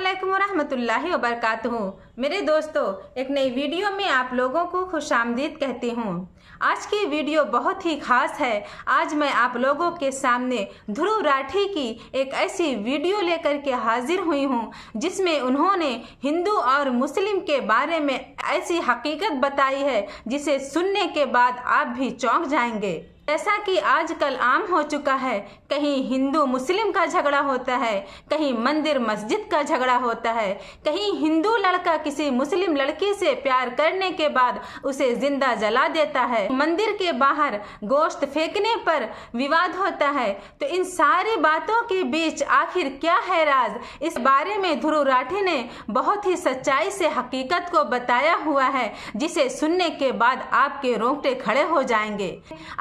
अस्सलामुअलैकुम वरहमतुल्लाहि वबरकातुहू। मेरे दोस्तों, एक नई वीडियो में आप लोगों को खुशामदीद कहती हूँ। आज की वीडियो बहुत ही खास है। आज मैं आप लोगों के सामने ध्रुव राठी की एक ऐसी वीडियो लेकर के हाजिर हुई हूँ जिसमें उन्होंने हिंदू और मुस्लिम के बारे में ऐसी हकीकत बताई है जिसे सुनने के बाद आप भी चौंक जाएंगे। जैसा कि आजकल आम हो चुका है, कहीं हिंदू मुस्लिम का झगड़ा होता है, कहीं मंदिर मस्जिद का झगड़ा होता है, कहीं हिंदू लड़का किसी मुस्लिम लड़की से प्यार करने के बाद उसे जिंदा जला देता है, मंदिर के बाहर गोश्त फेंकने पर विवाद होता है। तो इन सारी बातों के बीच आखिर क्या है राज, इस बारे में ध्रुव राठी ने बहुत ही सच्चाई से हकीकत को बताया हुआ है जिसे सुनने के बाद आपके रोंगटे खड़े हो जाएंगे।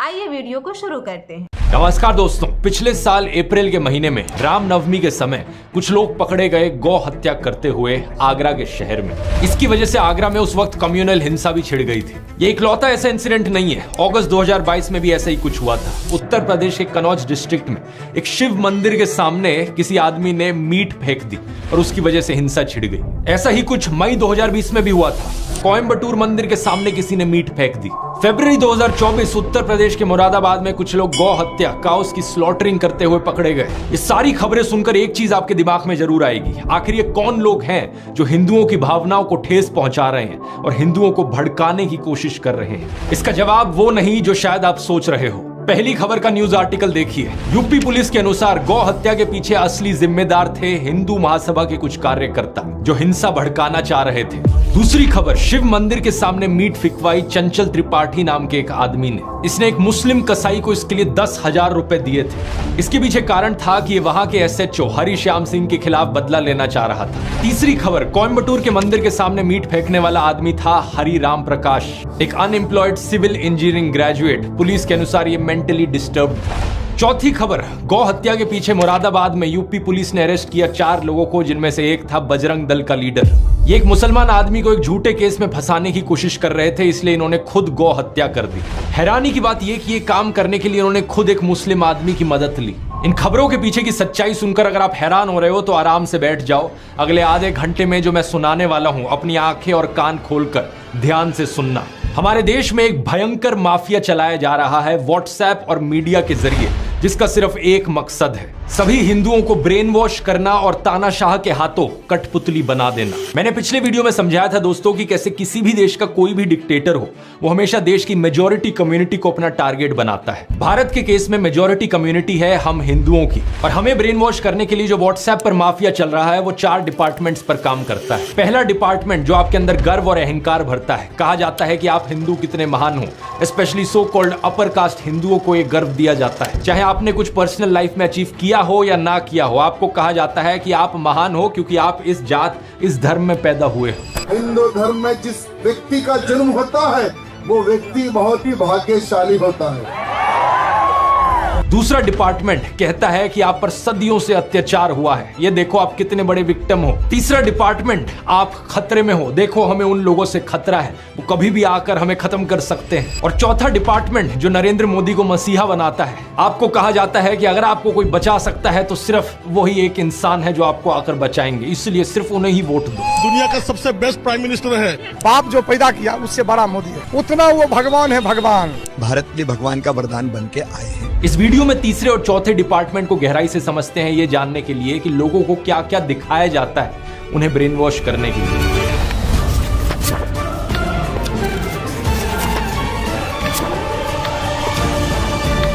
आइए वीडियो को शुरू करते हैं। नमस्कार दोस्तों, पिछले साल अप्रैल के महीने में रामनवमी के समय कुछ लोग पकड़े गए गौ हत्या करते हुए आगरा के शहर में। इसकी वजह से आगरा में उस वक्त कम्युनल हिंसा भी छिड़ गई थी। ये इकलौता ऐसा इंसिडेंट नहीं है। अगस्त 2022 में भी ऐसा ही कुछ हुआ था। उत्तर प्रदेश के कनौज डिस्ट्रिक्ट में एक शिव मंदिर के सामने किसी आदमी ने मीट फेंक दी और उसकी वजह से हिंसा छिड़ गई। ऐसा ही कुछ मई 2020 में भी हुआ था। कोयम्बटूर मंदिर के सामने किसी ने मीट फेंक दी। फरवरी 2024 उत्तर प्रदेश के मुरादाबाद में कुछ लोग गौ हत्या काउस की स्लॉटरिंग करते हुए पकड़े गए। ये सारी खबरें सुनकर एक चीज आपके दिमाग में जरूर आएगी, आखिर ये कौन लोग हैं जो हिंदुओं की भावनाओं को ठेस पहुंचा रहे हैं और हिंदुओं को भड़काने की कोशिश कर रहे हैं। इसका जवाब वो नहीं जो शायद आप सोच रहे हो। पहली खबर का न्यूज आर्टिकल देखिए। यूपी पुलिस के अनुसार गौ हत्या के पीछे असली जिम्मेदार थे हिंदू महासभा के कुछ कार्यकर्ता जो हिंसा भड़काना चाह रहे थे। दूसरी खबर, शिव मंदिर के सामने मीट फिकवाई चंचल त्रिपाठी नाम के एक आदमी ने। इसने एक मुस्लिम कसाई को इसके लिए 10,000 रुपए दिए थे। इसके पीछे कारण था कि वहां के SHO हरिश्याम सिंह के खिलाफ बदला लेना चाह रहा था। तीसरी खबर, कोयम्बटूर के मंदिर के सामने मीट फेंकने वाला आदमी था हरिराम प्रकाश, एक unemployed civil engineering graduate. Police के अनुसार ये मेंटली डिस्टर्ब था। चौथी खबर, गौ हत्या के पीछे मुरादाबाद में यूपी पुलिस ने अरेस्ट किया 4 लोगों को, जिनमें से एक था बजरंग दल का लीडर। ये एक मुसलमान आदमी को एक झूठे केस में फंसाने की कोशिश कर रहे थे, इसलिए इन्होंने खुद गौ हत्या कर दी। हैरानी की बात यह कि ये काम करने के लिए इन्होंने खुद एक मुस्लिम आदमी की मदद ली। इन खबरों के पीछे की सच्चाई सुनकर अगर आप हैरान हो रहे हो तो आराम से बैठ जाओ। अगले आधे घंटे में जो मैं सुनाने वाला हूं, अपनी आंखें और कान खोलकर ध्यान से सुनना। हमारे देश में एक भयंकर माफिया चलाया जा रहा है व्हाट्सएप और मीडिया के जरिए, जिसका सिर्फ एक मकसद है, सभी हिंदुओं को ब्रेन वॉश करना और तानाशाह के हाथों कठपुतली बना देना। मैंने पिछले वीडियो में समझाया था दोस्तों कि कैसे किसी भी देश का कोई भी डिक्टेटर हो, वो हमेशा देश की मेजॉरिटी कम्युनिटी को अपना टारगेट बनाता है। भारत के केस में मेजॉरिटी कम्युनिटी है हम हिंदुओं की, और हमें ब्रेन वॉश करने के लिए जो व्हाट्सएप पर माफिया चल रहा है वो 4 डिपार्टमेंट्स पर काम करता है। पहला डिपार्टमेंट जो आपके अंदर गर्व और अहंकार भरता है। कहा जाता है कि आप हिंदू कितने महान हो। Specially so called upper caste हिंदुओं को एक गर्व दिया जाता है। चाहे आपने कुछ पर्सनल लाइफ में अचीव किया हो या ना किया हो, आपको कहा जाता है कि आप महान हो क्योंकि आप इस जात इस धर्म में पैदा हुए हो। हिंदू धर्म में जिस व्यक्ति का जन्म होता है वो व्यक्ति बहुत ही भाग्यशाली होता है। दूसरा डिपार्टमेंट कहता है कि आप पर सदियों से अत्याचार हुआ है, ये देखो आप कितने बड़े विक्टिम हो। तीसरा डिपार्टमेंट, आप खतरे में हो, देखो हमें उन लोगों से खतरा है, वो कभी भी आकर हमें खत्म कर सकते हैं। और चौथा डिपार्टमेंट जो नरेंद्र मोदी को मसीहा बनाता है, आपको कहा जाता है कि अगर आपको कोई बचा सकता है तो सिर्फ वही एक इंसान है जो आपको आकर बचाएंगे, इसलिए सिर्फ उन्हें ही वोट दो। दुनिया का सबसे बेस्ट प्राइम मिनिस्टर है। बाप जो पैदा किया उससे बड़ा मोदी है, उतना वो भगवान है। भगवान भारत के भगवान का वरदान बन के आए हैं। इस वीडियो में तीसरे और चौथे डिपार्टमेंट को गहराई से समझते हैं, ये जानने के लिए कि लोगों को क्या क्या दिखाया जाता है उन्हें ब्रेन वॉश करने के लिए।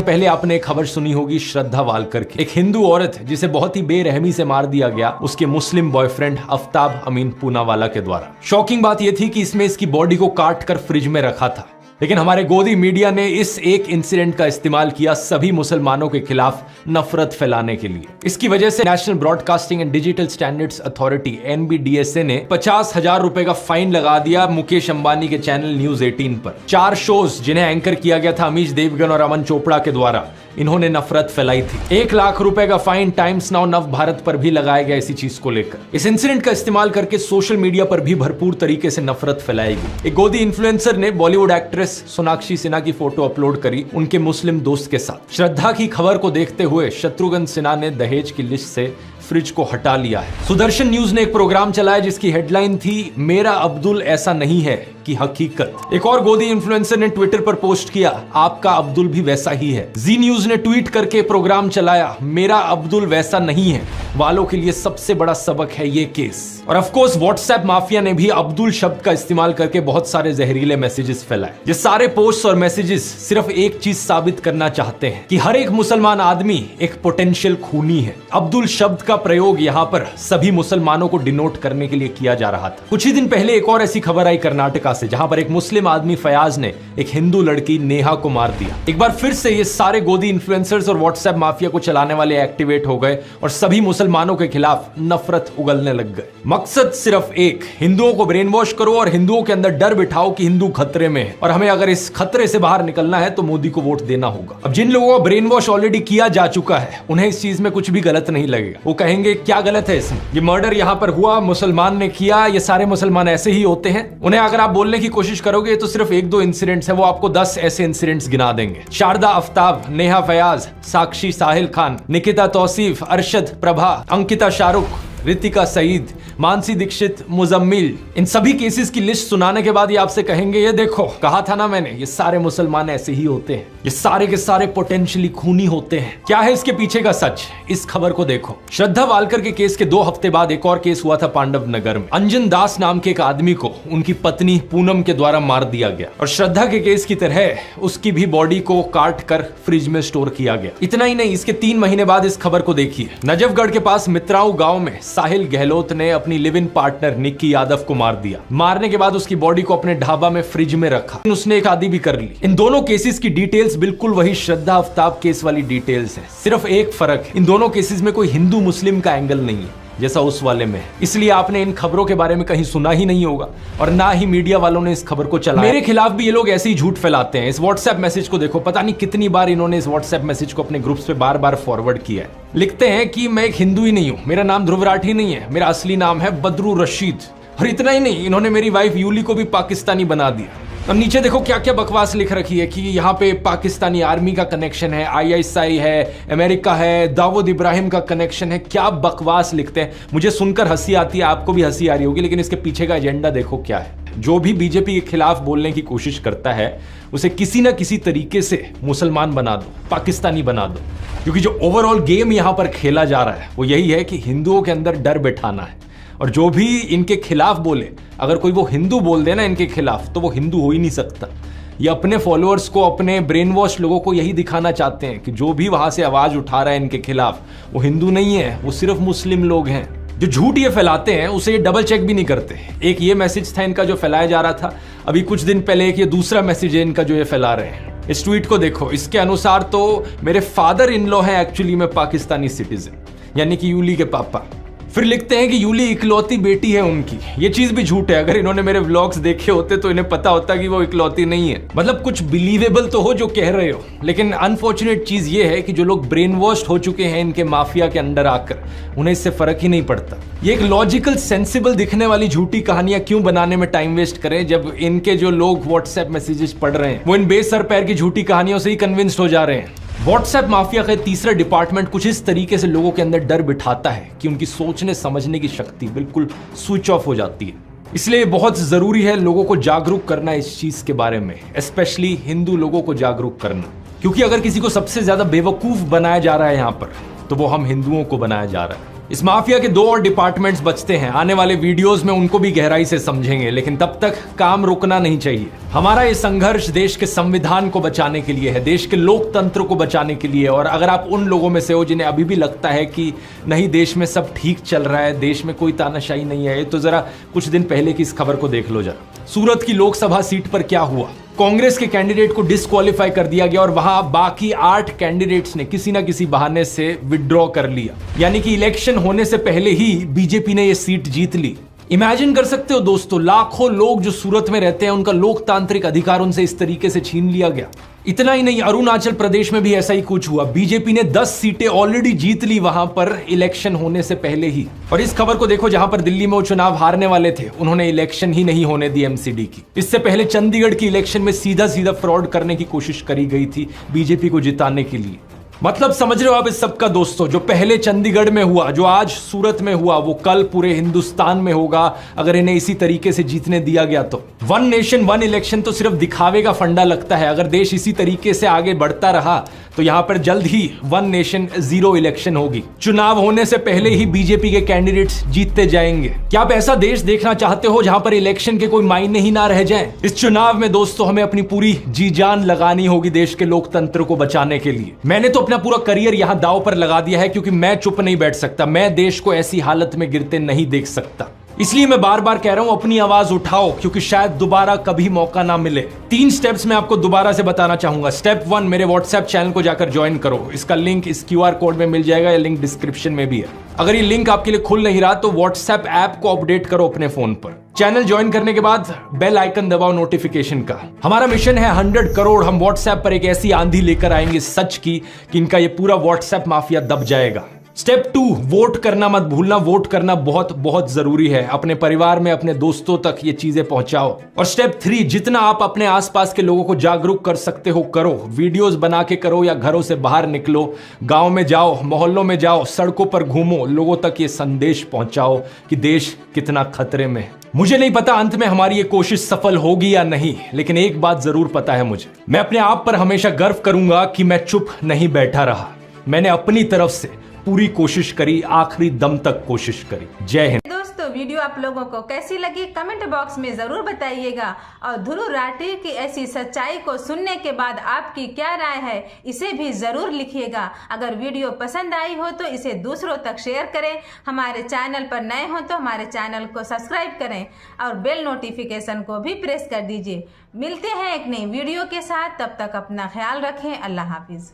पहले आपने एक खबर सुनी होगी श्रद्धा वालकर की, एक हिंदू औरत जिसे बहुत ही बेरहमी से मार दिया गया उसके मुस्लिम बॉयफ्रेंड आफ्ताब अमीन पूनावाला के द्वारा। शॉकिंग बात यह थी कि इसमें इसकी बॉडी को काट कर फ्रिज में रखा था, लेकिन हमारे गोदी मीडिया ने इस एक इंसिडेंट का इस्तेमाल किया सभी मुसलमानों के खिलाफ नफरत फैलाने के लिए। इसकी वजह से national broadcasting and digital standards authority NBDSA ने 50,000 रुपए का फाइन लगा दिया मुकेश अंबानी के चैनल न्यूज 18 पर। 4 शोज जिन्हें एंकर किया गया था अमीश देवगन और अमन चोपड़ा के द्वारा, इन्होंने नफरत फैलाई थी। 1 लाख रुपए का फाइन टाइम्स नाउ नव भारत पर भी लगाया गया इसी चीज को लेकर। इस इंसिडेंट का इस्तेमाल करके सोशल मीडिया पर भी भरपूर तरीके से नफरत फैलाई गई। एक गोदी इन्फ्लुएंसर ने बॉलीवुड एक्ट्रेस सोनाक्षी सिन्हा की फोटो अपलोड करी उनके मुस्लिम दोस्त के साथ। श्रद्धा की खबर को देखते हुए शत्रुघ्न सिन्हा ने दहेज की लिस्ट से फ्रिज को हटा लिया है। सुदर्शन न्यूज ने एक प्रोग्राम चलाया जिसकी हेडलाइन थी मेरा अब्दुल ऐसा नहीं है की हकीकत। एक और गोदी इन्फ्लुएंसर ने ट्विटर पर पोस्ट किया आपका अब्दुल भी वैसा ही है। जी न्यूज ने ट्वीट करके प्रोग्राम चलाया मेरा अब्दुल वैसा नहीं है वालों के लिए सबसे बड़ा सबक है ये केस। और ऑफ कोर्स व्हाट्सएप माफिया ने भी अब्दुल शब्द का इस्तेमाल करके बहुत सारे जहरीले मैसेजेस फैलाए। ये सारे पोस्ट और मैसेजेस सिर्फ एक चीज साबित करना चाहते हैं कि हर एक मुसलमान आदमी एक पोटेंशियल खूनी है। अब्दुल शब्द का प्रयोग यहाँ पर सभी मुसलमानों को डिनोट करने के लिए किया जा रहा था। कुछ ही दिन पहले एक और ऐसी खबर आई कर्नाटका से जहां पर एक मुस्लिम आदमी फयाज ने एक हिंदू लड़की नेहा को मार दिया। एक बार फिर से ये सारे गोदी इन्फ्लुएंसर्स और व्हाट्सएप माफिया को चलाने वाले एक्टिवेट हो गए और सभी मुसलमानों के खिलाफ नफरत उगलने लग गए। मकसद सिर्फ एक, हिंदुओं को ब्रेन वॉश करो और हिंदुओं के अंदर डर बिठाओ कि हिंदू खतरे में है और हमें अगर इस खतरे से बाहर निकलना है तो मोदी को वोट देना होगा। अब जिन लोगों को ब्रेन वॉश ऑलरेडी किया जा चुका है उन्हें इस चीज में कुछ भी गलत नहीं लगेगा। वो कहेंगे क्या गलत है इसमें, ये मर्डर यहां पर हुआ, मुसलमान ने किया, ये सारे मुसलमान ऐसे ही होते हैं। उन्हें अगर आप बोलने की कोशिश करोगे तो सिर्फ एक दो इंसिडेंट्स है, वो आपको 10 ऐसे इंसिडेंट्स गिना देंगे। शारदा आफ्ताब, नेहा फयाज, साक्षी साहिल खान, निकिता तौसीफ, अरशद प्रभा, अंकिता शाहरुख, रितिका सईद, मानसी दीक्षित, मुजम्मिल, इन सभी केसेस की लिस्ट सुनाने के बाद ये आपसे कहेंगे ये देखो कहा था ना मैंने, ये सारे मुसलमान ऐसे ही होते हैं, ये सारे के सारे पोटेंशियली खूनी होते हैं। क्या है इसके पीछे का सच, इस खबर को देखो। श्रद्धा वालकर के केस के 2 हफ्ते बाद एक और केस हुआ था पांडव नगर में। अंजन दास नाम के एक आदमी को उनकी पत्नी पूनम के द्वारा मार दिया गया और श्रद्धा के केस की तरह उसकी भी बॉडी को काट कर फ्रिज में स्टोर किया गया। इतना ही नहीं, इसके 3 महीने बाद इस खबर को देखिए। नजफगढ़ के पास मित्राऊ गांव में साहिल गहलोत ने अपनी live in partner Nikki Yadav को मार दिया। मारने के बाद उसकी बॉडी को अपने ढाबा में फ्रिज में रखा। उसने एक आदि भी कर ली। इन दोनों केसेस की डिटेल्स बिल्कुल वही श्रद्धा आफ्ताब केस वाली डिटेल्स हैं। सिर्फ एक फर्क है, इन दोनों केसेस में कोई हिंदू मुस्लिम का एंगल नहीं है जैसा उस वाले में है। इसलिए आपने इन खबरों के बारे में कहीं सुना ही नहीं होगा और ना ही मीडिया वालों ने इस खबर को चलाया। मेरे खिलाफ भी ये लोग ऐसे ही झूठ फैलाते हैं। इस व्हाट्सएप मैसेज को देखो, पता नहीं कितनी बार इन्होंने इस व्हाट्सएप मैसेज को अपने ग्रुप्स पे बार बार फॉरवर्ड किया है। लिखते हैं कि मैं एक हिंदू ही नहीं हूं, मेरा नाम ध्रुव राठी नहीं है, मेरा असली नाम है बदरू रशीद। और इतना ही नहीं, इन्होंने मेरी वाइफ यूली को भी पाकिस्तानी बना दिया। और नीचे देखो क्या क्या बकवास लिख रखी है कि यहाँ पे पाकिस्तानी आर्मी का कनेक्शन है, ISI है, अमेरिका है, दाऊद इब्राहिम का कनेक्शन है। क्या बकवास लिखते हैं, मुझे सुनकर हंसी आती है, आपको भी हंसी आ रही होगी, लेकिन इसके पीछे का एजेंडा देखो क्या है। जो भी बीजेपी के खिलाफ बोलने की कोशिश करता है उसे किसी ना किसी तरीके से मुसलमान बना दो, पाकिस्तानी बना दो, क्योंकि जो ओवरऑल गेम यहाँ पर खेला जा रहा है वो यही है कि हिंदुओं के अंदर डर बैठाना है। और जो भी इनके खिलाफ बोले, अगर कोई वो हिंदू बोल देना इनके खिलाफ तो वो हिंदू हो ही नहीं सकता। ये अपने फॉलोअर्स को, अपने ब्रेन वॉश लोगों को यही दिखाना चाहते हैं कि जो भी वहां से आवाज उठा रहा है इनके खिलाफ वो हिंदू नहीं है, वो सिर्फ मुस्लिम लोग हैं। जो झूठ ये फैलाते हैं उसे ये डबल चेक भी नहीं करते। एक ये मैसेज था इनका जो फैलाया जा रहा था, अभी कुछ दिन पहले एक ये दूसरा मैसेज है इनका जो ये फैला रहे हैं। इस ट्वीट को देखो, इसके अनुसार तो मेरे फादर इन लॉ है एक्चुअली में पाकिस्तानी सिटीजन, यानी कि यूली के पापा। फिर लिखते हैं कि यूली इकलौती बेटी है उनकी। ये चीज भी झूठ है। अगर इन्होंने मेरे व्लॉग्स देखे होते तो इन्हें पता होता कि वो इकलौती नहीं है। मतलब कुछ बिलीवेबल तो हो जो कह रहे हो, लेकिन अनफॉर्चुनेट चीज ये है कि जो लोग ब्रेन वॉश्ड हो चुके हैं इनके माफिया के अंडर आकर, उन्हें इससे फर्क ही नहीं पड़ता। ये एक लॉजिकल सेंसिबल दिखने वाली झूठी कहानियां क्यों बनाने में टाइम वेस्ट करें, जब इनके जो लोग व्हाट्सएप मैसेजेस पढ़ रहे हैं वो इन बेसर पैर की झूठी कहानियों से ही कन्विंस्ड हो जा रहे हैं। व्हाट्सएप माफिया का तीसरा डिपार्टमेंट कुछ इस तरीके से लोगों के अंदर डर बिठाता है कि उनकी सोचने समझने की शक्ति बिल्कुल स्विच ऑफ हो जाती है। इसलिए बहुत जरूरी है लोगों को जागरूक करना इस चीज के बारे में, स्पेशली हिंदू लोगों को जागरूक करना, क्योंकि अगर किसी को सबसे ज्यादा बेवकूफ बनाया जा रहा है यहां पर तो वो हम हिंदुओं को बनाया जा रहा है। इस माफिया के 2 और डिपार्टमेंट्स बचते हैं। आने वाले वीडियोस में उनको भी गहराई से समझेंगे, लेकिन तब तक काम रुकना नहीं चाहिए। हमारा ये संघर्ष देश के संविधान को बचाने के लिए है, देश के लोकतंत्र को बचाने के लिए। और अगर आप उन लोगों में से हो जिन्हें अभी भी लगता है कि नहीं देश में सब ठीक चल रहा है, देश में कोई तानाशाही नहीं है, तो जरा कुछ दिन पहले की इस खबर को देख लो जरा। सूरत की लोकसभा सीट पर क्या हुआ, कांग्रेस के कैंडिडेट को डिस्क्वालीफाई कर दिया गया और वहां बाकी 8 कैंडिडेट्स ने किसी ना किसी बहाने से विड्रॉ कर लिया, यानी कि इलेक्शन होने से पहले ही बीजेपी ने यह सीट जीत ली। इमेजिन कर सकते हो दोस्तों, लाखों लोग जो सूरत में रहते हैं उनका लोकतांत्रिक अधिकार उनसे इस तरीके से छीन लिया गया। इतना ही नहीं, अरुणाचल प्रदेश में भी ऐसा ही कुछ हुआ। बीजेपी ने 10 सीटें ऑलरेडी जीत ली वहां पर इलेक्शन होने से पहले ही। और इस खबर को देखो, जहां पर दिल्ली में वो चुनाव हारने वाले थे उन्होंने इलेक्शन ही नहीं होने दी एमसीडी की। इससे पहले चंडीगढ़ की इलेक्शन में सीधा सीधा फ्रॉड करने की कोशिश करी गई थी बीजेपी को जिताने के लिए। मतलब समझ रहे हो आप इस सब का दोस्तों? जो पहले चंडीगढ़ में हुआ, जो आज सूरत में हुआ, वो कल पूरे हिंदुस्तान में होगा अगर इन्हें इसी तरीके से जीतने दिया गया तो। वन नेशन वन इलेक्शन तो सिर्फ दिखावे का फंडा लगता है। अगर देश इसी तरीके से आगे बढ़ता रहा तो यहां पर जल्द ही वन नेशन जीरो इलेक्शन होगी। चुनाव होने से पहले ही बीजेपी के कैंडिडेट्स जीतते जाएंगे। क्या आप ऐसा देश देखना चाहते हो जहां पर इलेक्शन के कोई मायने ही ना रह जाएं? इस चुनाव में दोस्तों हमें अपनी पूरी जी जान लगानी होगी देश के लोकतंत्र को बचाने के लिए। मैंने तो अपना पूरा करियर यहां दांव पर लगा दिया है, क्योंकि मैं चुप नहीं बैठ सकता। मैं देश को ऐसी हालत में गिरते नहीं देख सकता। इसलिए मैं बार बार कह रहा हूं, अपनी आवाज उठाओ, क्योंकि शायद दोबारा कभी मौका ना मिले। 3 स्टेप्स मैं आपको दोबारा से बताना चाहूंगा। स्टेप 1, मेरे व्हाट्सएप चैनल को जाकर ज्वाइन करो। इसका लिंक इस QR कोड में मिल जाएगा, या लिंक डिस्क्रिप्शन में भी है। अगर ये लिंक आपके लिए खुल नहीं रहा तो व्हाट्सएप ऐप को अपडेट करो अपने फोन पर। चैनल ज्वाइन करने के बाद बेल आइकन दबाओ नोटिफिकेशन का। हमारा मिशन है 100 करोड़। हम व्हाट्सएप पर एक ऐसी आंधी लेकर आएंगे सच की कि इनका ये पूरा व्हाट्सएप माफिया दब जाएगा। स्टेप 2, वोट करना मत भूलना। वोट करना बहुत बहुत जरूरी है। अपने परिवार में, अपने दोस्तों तक ये चीजें पहुंचाओ। और स्टेप 3, जितना आप अपने आसपास के लोगों को जागरूक कर सकते हो करो। वीडियोस बना के करो, या घरों से बाहर निकलो, गांव में जाओ, मोहल्लों में जाओ, सड़कों पर घूमो, लोगों तक ये संदेश पहुंचाओ कि देश कितना खतरे में है। मुझे नहीं पता अंत में हमारी ये कोशिश सफल होगी या नहीं, लेकिन एक बात जरूर पता है मुझे, मैं अपने आप पर हमेशा गर्व करूंगा कि मैं चुप नहीं बैठा रहा। मैंने अपनी तरफ से पूरी कोशिश करी, आखिरी दम तक कोशिश करी। जय हिंद। दोस्तों वीडियो आप लोगों को कैसी लगी कमेंट बॉक्स में जरूर बताइएगा, और ध्रुव राठी की ऐसी सच्चाई को सुनने के बाद आपकी क्या राय है इसे भी जरूर लिखिएगा। अगर वीडियो पसंद आई हो तो इसे दूसरों तक शेयर करें। हमारे चैनल पर नए हो तो हमारे चैनल को सब्सक्राइब करें और बेल नोटिफिकेशन को भी प्रेस कर दीजिए। मिलते हैं एक नई वीडियो के साथ, तब तक अपना ख्याल रखें। अल्लाह हाफिज।